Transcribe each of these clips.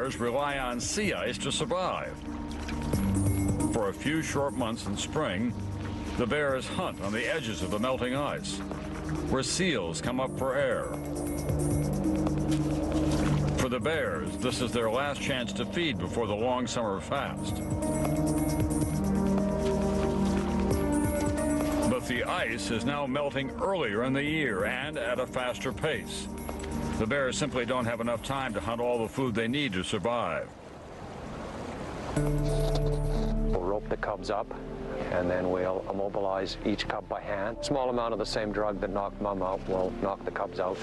bears rely on sea ice to survive. For a few short months in spring, the bears hunt on the edges of the melting ice, where seals come up for air. For the bears, this is their last chance to feed before the long summer fast. But the ice is now melting earlier in the year and at a faster pace. The bears simply don't have enough time to hunt all the food they need to survive. We'll rope the cubs up, and then we'll immobilize each cub by hand. Small amount of the same drug that knocked mom out will knock the cubs out.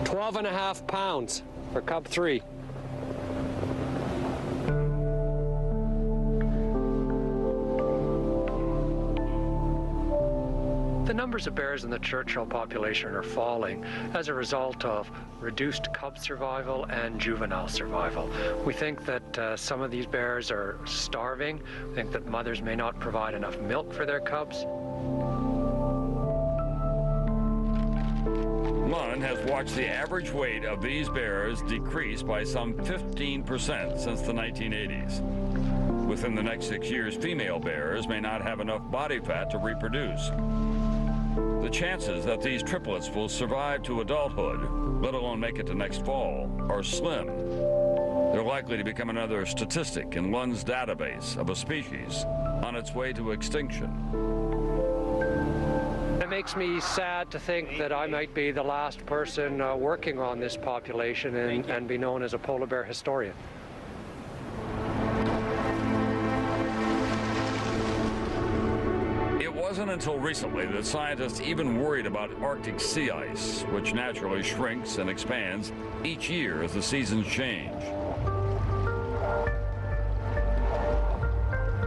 £12.5 for cub 3. The numbers of bears in the Churchill population are falling as a result of reduced cub survival and juvenile survival. We think that some of these bears are starving. We think that mothers may not provide enough milk for their cubs. Munn has watched the average weight of these bears decrease by some 15% since the 1980s. Within the next 6 years, female bears may not have enough body fat to reproduce. The chances that these triplets will survive to adulthood, let alone make it to next fall, are slim. They're likely to become another statistic in Lund's database of a species on its way to extinction. It makes me sad to think that I might be the last person working on this population and be known as a polar bear historian. It wasn't until recently that scientists even worried about Arctic sea ice, which naturally shrinks and expands each year as the seasons change.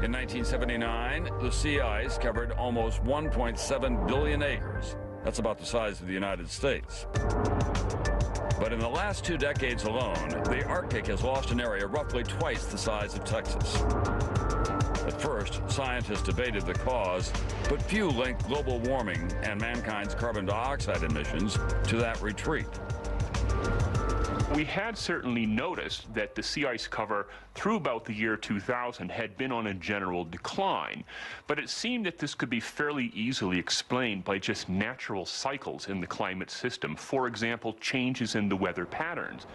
In 1979, the sea ice covered almost 1.7 billion acres. That's about the size of the United States. But in the last 2 decades alone, the Arctic has lost an area roughly twice the size of Texas. At first, scientists debated the cause, but few linked global warming and mankind's carbon dioxide emissions to that retreat. We had certainly noticed that the sea ice cover through about the year 2000 had been on a general decline, but it seemed that this could be fairly easily explained by just natural cycles in the climate system. For example, changes in the weather patterns.